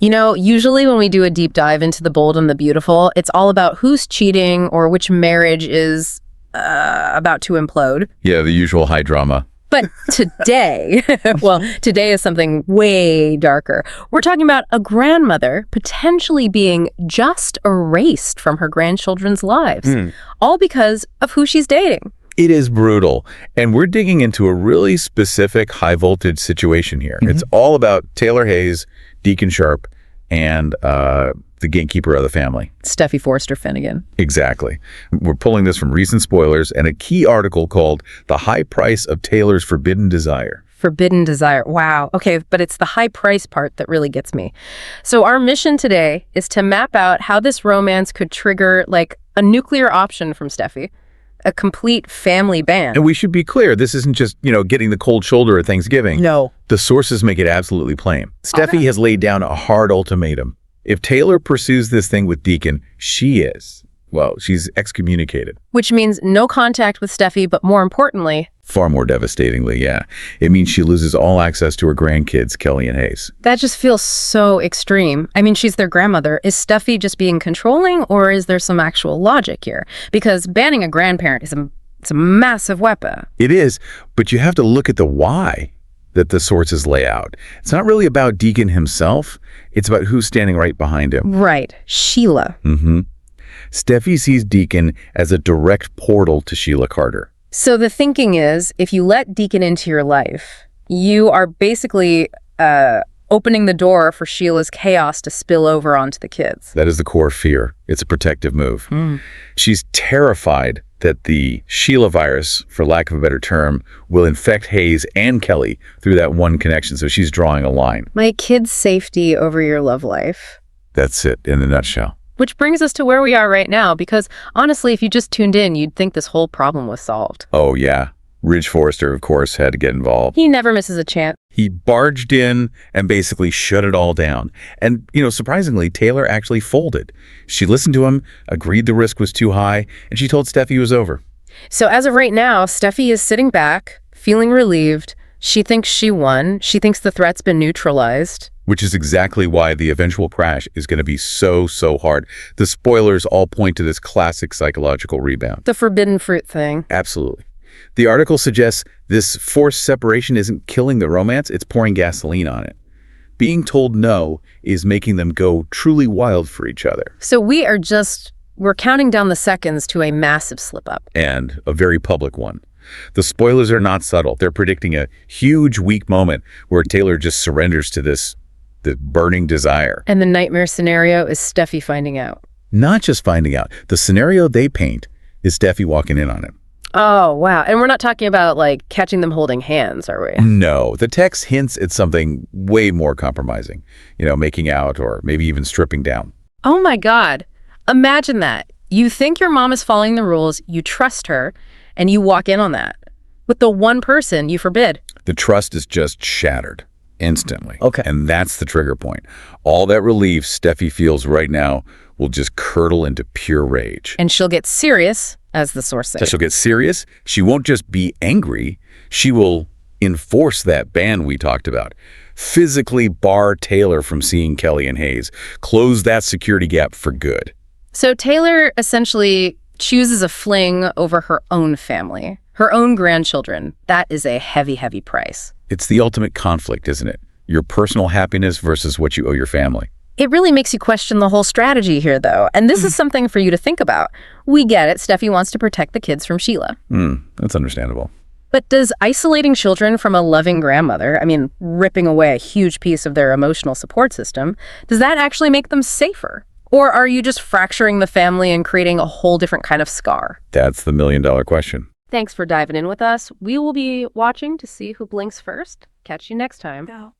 You know, usually when we do a deep dive into the bold and the beautiful, it's all about who's cheating or which marriage is about to implode. Yeah, the usual high drama. But today, today is something way darker. We're talking about a grandmother potentially being just erased from her grandchildren's lives, all because of who she's dating. It is brutal. And we're digging into a really specific high voltage situation here. It's all about Taylor Hayes, Deacon Sharpe, and the gatekeeper of the family. Steffy Forrester Finnegan. Exactly. We're pulling this from recent spoilers and a key article called The High Price of Taylor's Forbidden Desire. Forbidden desire. Wow. Okay, but it's the high price part that really gets me. So our mission today is to map out how this romance could trigger like a nuclear option from Steffy, a complete family ban. And we should be clear, this isn't just, getting the cold shoulder at Thanksgiving. No. The sources make it absolutely plain. Steffy has laid down a hard ultimatum. If Taylor pursues this thing with Deacon, she's excommunicated. Which means no contact with Steffy, but more importantly... Far more devastatingly, yeah. It means she loses all access to her grandkids, Kelly and Hayes. That just feels so extreme. I mean, she's their grandmother. Is Steffy just being controlling, or is there some actual logic here? Because banning a grandparent is it's a massive weapon. It is, but you have to look at the why that the sources lay out. It's not really about Deacon himself. It's about who's standing right behind him. Right. Sheila. Steffy sees Deacon as a direct portal to Sheila Carter. So the thinking is, if you let Deacon into your life, you are basically opening the door for Sheila's chaos to spill over onto the kids. That is the core fear. It's a protective move. She's terrified that the Sheila virus, for lack of a better term, will infect Hayes and Kelly through that one connection. So she's drawing a line. My kid's safety over your love life. That's it in a nutshell. Which brings us to where we are right now, because honestly, if you just tuned in, you'd think this whole problem was solved. Oh, yeah. Ridge Forrester, of course, had to get involved. He never misses a chance. He barged in and basically shut it all down. And, surprisingly, Taylor actually folded. She listened to him, agreed the risk was too high, and she told Steffy it was over. So as of right now, Steffy is sitting back, feeling relieved. She thinks she won. She thinks the threat's been neutralized. Which is exactly why the eventual crash is going to be so hard. The spoilers all point to this classic psychological rebound. The forbidden fruit thing. Absolutely. The article suggests this forced separation isn't killing the romance, it's pouring gasoline on it. Being told no is making them go truly wild for each other. So we're counting down the seconds to a massive slip-up. And a very public one. The spoilers are not subtle. They're predicting a huge, weak moment where Taylor just surrenders to the burning desire. And the nightmare scenario is Steffy finding out. Not just finding out. The scenario they paint is Steffy walking in on him. Oh, wow. And we're not talking about, catching them holding hands, are we? No. The text hints at something way more compromising. Making out or maybe even stripping down. Oh, my God. Imagine that. You think your mom is following the rules, you trust her, and you walk in on that with the one person you forbid. The trust is just shattered instantly. Okay. And that's the trigger point. All that relief Steffy feels right now will just curdle into pure rage. And she'll get serious, as the source says. She'll get serious. She won't just be angry. She will enforce that ban we talked about. Physically bar Taylor from seeing Kelly and Hayes. Close that security gap for good. So Taylor essentially chooses a fling over her own family, her own grandchildren. That is a heavy, heavy price. It's the ultimate conflict, isn't it? Your personal happiness versus what you owe your family. It really makes you question the whole strategy here, though. And this is something for you to think about. We get it. Steffy wants to protect the kids from Sheila. That's understandable. But does isolating children from a loving grandmother, ripping away a huge piece of their emotional support system, does that actually make them safer? Or are you just fracturing the family and creating a whole different kind of scar? That's the million-dollar question. Thanks for diving in with us. We will be watching to see who blinks first. Catch you next time. Go.